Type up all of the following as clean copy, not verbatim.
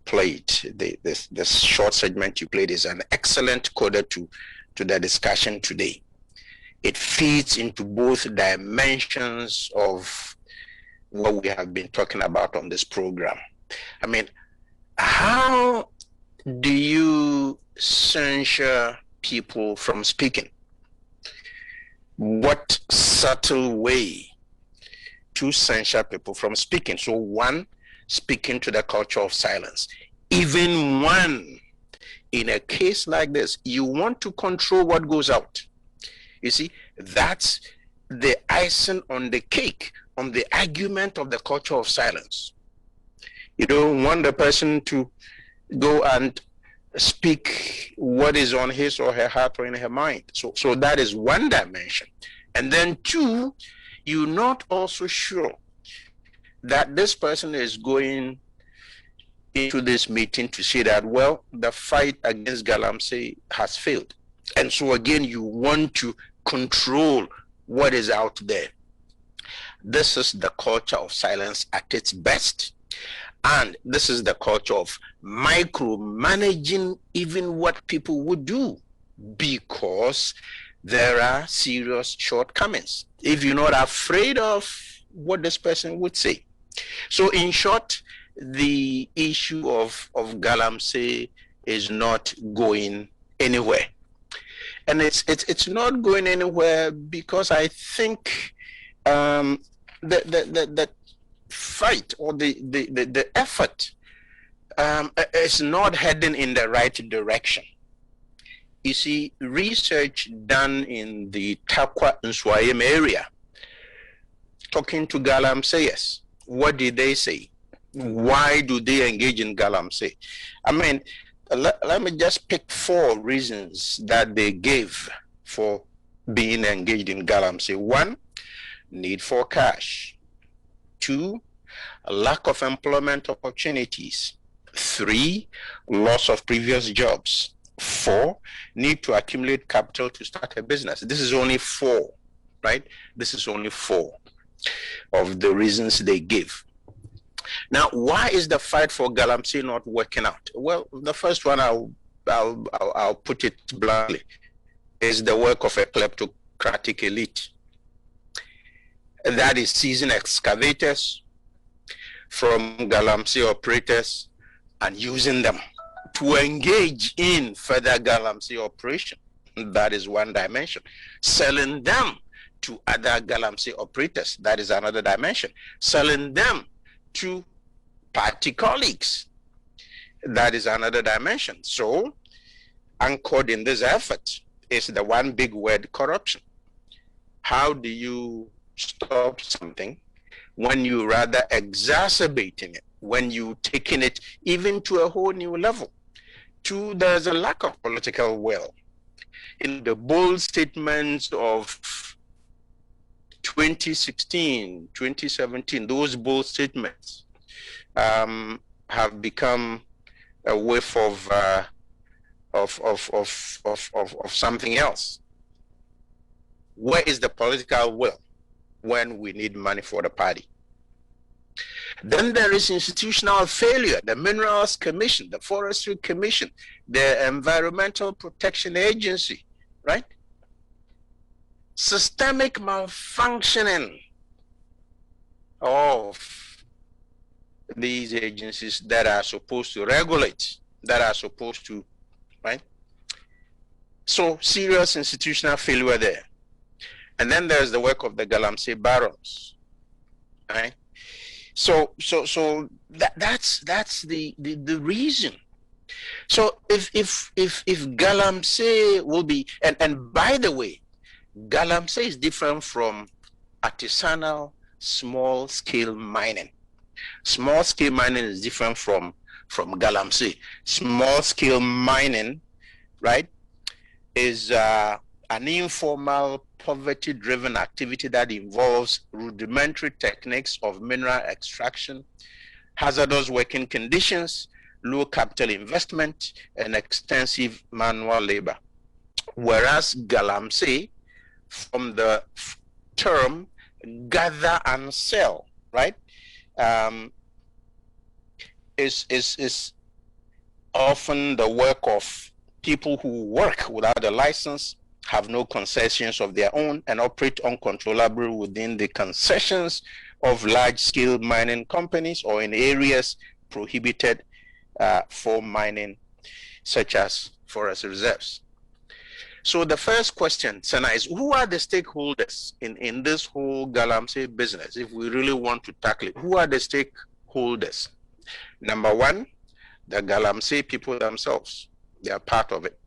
played, this short segment you played is an excellent coda to the discussion today. It feeds into both dimensions of what we have been talking about on this program. I mean, how do you censure people from speaking? What subtle way to censure people from speaking? So one, speaking to the culture of silence. Even one, in a case like this, you want to control what goes out. You see, that's the icing on the cake, on the argument of the culture of silence. You don't want the person to go and speak what is on his or her heart or in her mind. So that is one dimension. And then two, you're not also sure that this person is going into this meeting to say that, well, the fight against Galamsey has failed. And so again, you want to control what is out there. This is the culture of silence at its best. And this is the culture of micromanaging even what people would do, because there are serious shortcomings if you're not afraid of what this person would say. So in short, the issue of Galamsey is not going anywhere. And it's not going anywhere because I think the fight or the effort is not heading in the right direction. You see, research done in the Takwa Nswayem area, talking to Galamseyers, what did they say? Why do they engage in Galamsey? I mean, let me just pick 4 reasons that they gave for being engaged in Galamsey. 1, need for cash. 2, a lack of employment opportunities. 3, loss of previous jobs. 4, need to accumulate capital to start a business. This is only 4, right? This is only 4 of the reasons they give. Now, why is the fight for Galamsey not working out? Well, the first one, I'll put it bluntly, is the work of a kleptocratic elite. That is seizing excavators from Galamsey operators and using them to engage in further Galamsey operation. That is one dimension. Selling them to other Galamsey operators. That is another dimension. Selling them to party colleagues. That is another dimension. So, anchored in this effort is the one big word, corruption. How do you stop something when you rather exacerbating it, when you taking it even to a whole new level? 2, there's a lack of political will. In the bold statements of 2016, 2017, those bold statements have become a whiff of something else. Where is the political will when we need money for the party? Then there is institutional failure. The Minerals Commission, the Forestry Commission, the Environmental Protection Agency, right? Systemic malfunctioning of these agencies that are supposed to regulate, that are supposed to, right? So serious institutional failure there. And then there's the work of the Galamsey barons, right? So that's the reason. So if Galamsey will be, and by the way, Galamsey is different from artisanal small-scale mining. Small-scale mining is different from Galamsey. Small-scale mining, right, is an informal, poverty-driven activity that involves rudimentary techniques of mineral extraction, hazardous working conditions, low capital investment, and extensive manual labor. Whereas Galamsey, from the term gather and sell, right, is often the work of people who work without a license, have no concessions of their own, and operate uncontrollably within the concessions of large-scale mining companies or in areas prohibited for mining, such as forest reserves. So the first question, Sena, is who are the stakeholders in this whole Galamsey business? If we really want to tackle it, who are the stakeholders? Number one, the Galamsey people themselves. They are part of it.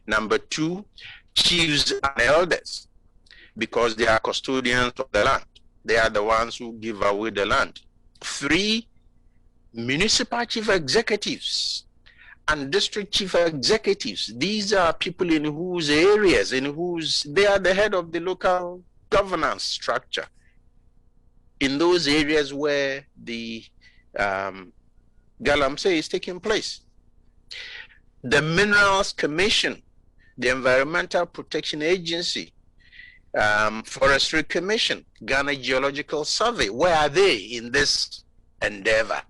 Number two, chiefs and elders, because they are custodians of the land. They are the ones who give away the land. Three, municipal chief executives and district chief executives. These are people in whose areas, they are the head of the local governance structure in those areas where the Galamsey is taking place. The Minerals Commission, the Environmental Protection Agency, Forestry Commission, Ghana Geological Survey, where are they in this endeavor?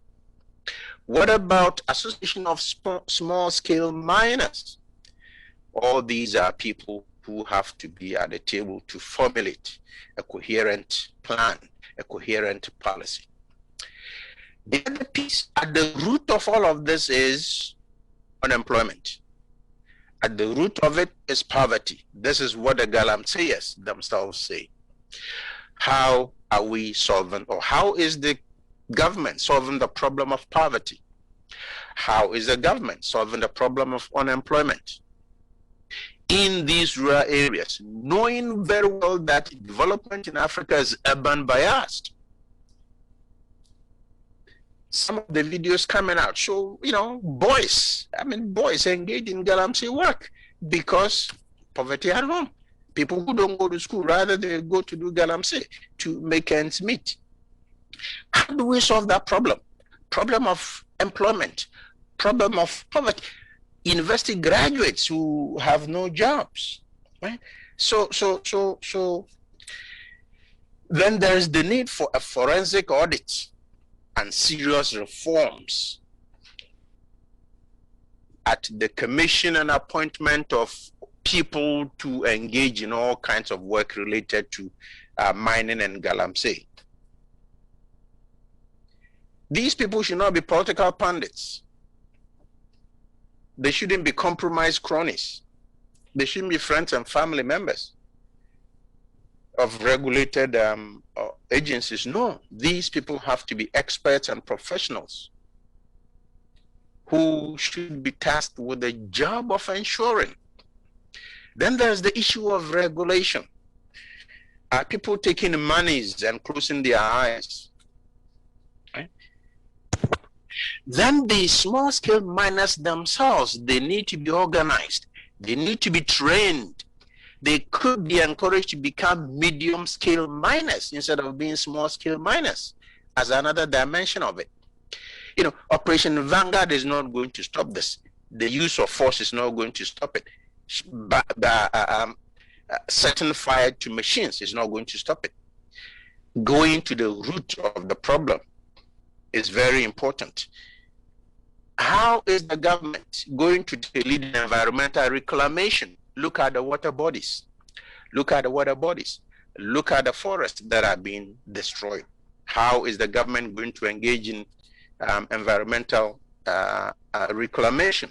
What about Association of Small-Scale Miners? All these are people who have to be at the table to formulate a coherent plan, a coherent policy. The other piece at the root of all of this is unemployment. At the root of it is poverty. This is what the Galamseyers themselves say. How are we solving, or how is the government solving the problem of poverty? How is the government solving the problem of unemployment in these rural areas, knowing very well that development in Africa is urban biased? Some of the videos coming out show, boys engage in Galamsey work because poverty at home. People who don't go to school, rather they go to do Galamsey to make ends meet. How do we solve that problem? Problem of employment, problem of poverty, university graduates who have no jobs, right? So then there is the need for a forensic audit and serious reforms at the commission and appointment of people to engage in all kinds of work related to mining and Galamsey. These people should not be political pundits. They shouldn't be compromised cronies. They shouldn't be friends and family members of regulated agencies. No, these people have to be experts and professionals who should be tasked with the job of ensuring. Then there's the issue of regulation. Are people taking monies and closing their eyes? Right? Then the small-scale miners themselves, they need to be organized. They need to be trained. They could be encouraged to become medium-scale miners instead of being small-scale miners as another dimension of it. Operation Vanguard is not going to stop this. The use of force is not going to stop it. Setting fire to machines is not going to stop it. Going to the root of the problem is very important. How is the government going to lead in environmental reclamation? Look at the water bodies. Look at the water bodies. Look at the forests that are being destroyed. How is the government going to engage in environmental reclamation?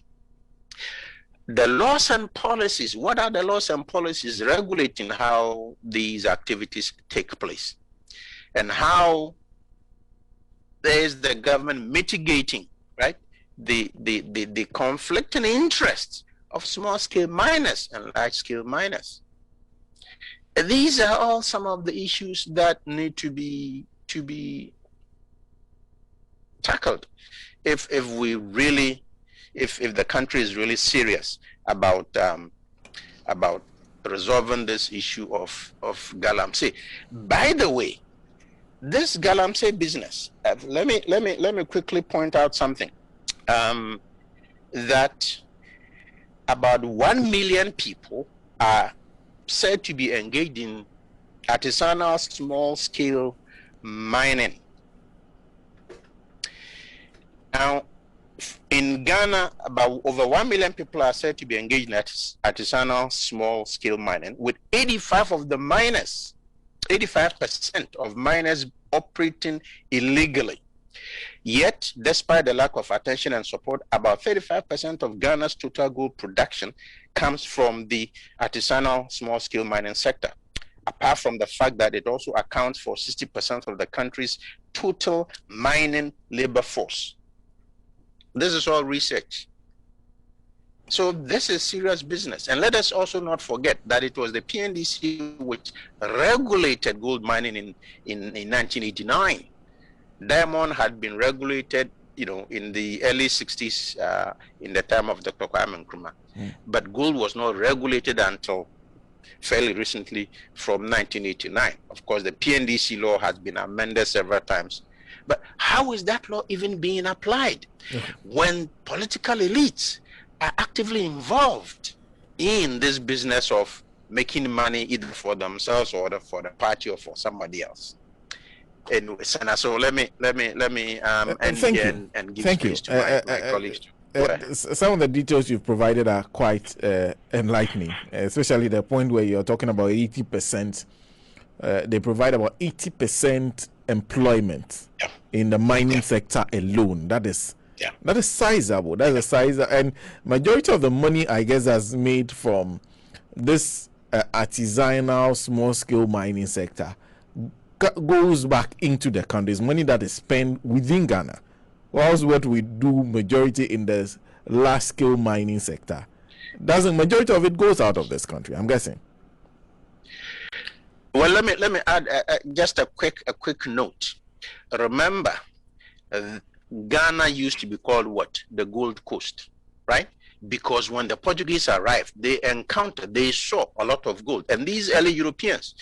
The laws and policies, what are the laws and policies regulating how these activities take place? And how there is the government mitigating, right, the conflicting interests of small-scale miners and large-scale miners? These are all some of the issues that need to be tackled if the country is really serious about resolving this issue of Galamsey. By the way, this Galamsey business, let me quickly point out something, that about 1 million people are said to be engaged in artisanal small-scale mining. Now, In Ghana, about over 1 million people are said to be engaged in artisanal small-scale mining, with 85% of miners operating illegally. Yet, despite the lack of attention and support, about 35% of Ghana's total gold production comes from the artisanal small-scale mining sector, apart from the fact that it also accounts for 60% of the country's total mining labor force. This is all research. So this is serious business. And let us also not forget that it was the PNDC which regulated gold mining in 1989. Diamond had been regulated, in the early 60s, in the time of Dr. Kwame Nkrumah. But gold was not regulated until fairly recently, from 1989. Of course, the PNDC law has been amended several times. But how is that law even being applied when political elites are actively involved in this business of making money either for themselves or for the party or for somebody else? Anyway, Sena, so let me end here and give space to my colleagues. Some of the details you've provided are quite enlightening, especially the point where you're talking about 80%. They provide about 80% employment in the mining sector alone. That is sizable. That's a size, and majority of the money, I guess, is made from this artisanal small-scale mining sector goes back into the country's money that is spent within Ghana. Whilst what we do majority in the large-scale mining sector, majority of it goes out of this country, I'm guessing. Well, let me add just a quick note. Remember, Ghana used to be called what? The Gold Coast, right? Because when the Portuguese arrived, they saw a lot of gold, and these early Europeans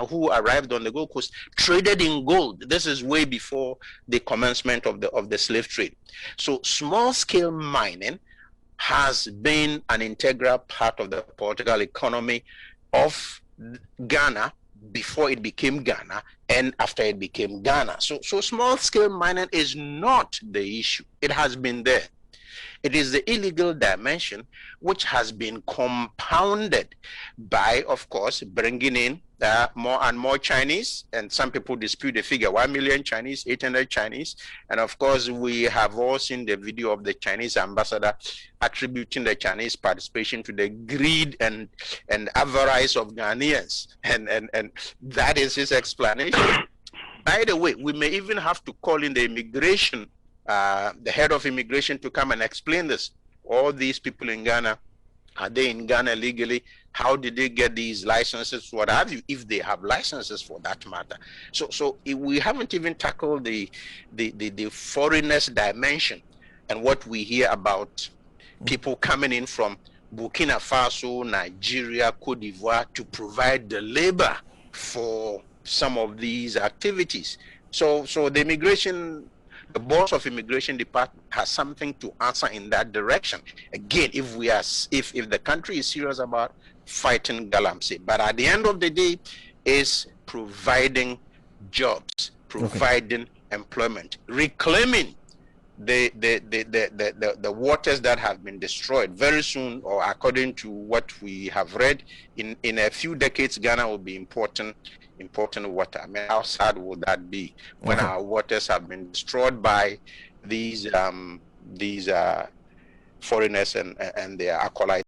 who arrived on the Gold Coast traded in gold. This is way before the commencement of the slave trade. So small-scale mining has been an integral part of the political economy of Ghana before it became Ghana and after it became Ghana. So small-scale mining is not the issue. It has been there. It is the illegal dimension which has been compounded by, of course, bringing in more and more Chinese, and some people dispute the figure, 1 million Chinese, 800 Chinese. And of course, we have all seen the video of the Chinese ambassador attributing the Chinese participation to the greed and avarice of Ghanaians. And that is his explanation. By the way, we may even have to call in the immigration, the head of immigration, to come and explain this. All these people in Ghana, are they in Ghana legally? How did they get these licenses? What have you, if they have licenses for that matter? So we haven't even tackled the foreigners dimension and what we hear about people coming in from Burkina Faso, Nigeria, Cote d'Ivoire to provide the labor for some of these activities. So the immigration, the boss of immigration department has something to answer in that direction. Again, if the country is serious about fighting Galamsey, but at the end of the day, is providing jobs, providing employment, reclaiming the waters that have been destroyed. Very soon, or according to what we have read, in a few decades, Ghana will be important water. I mean, how sad would that be when our waters have been destroyed by these foreigners and their acolytes?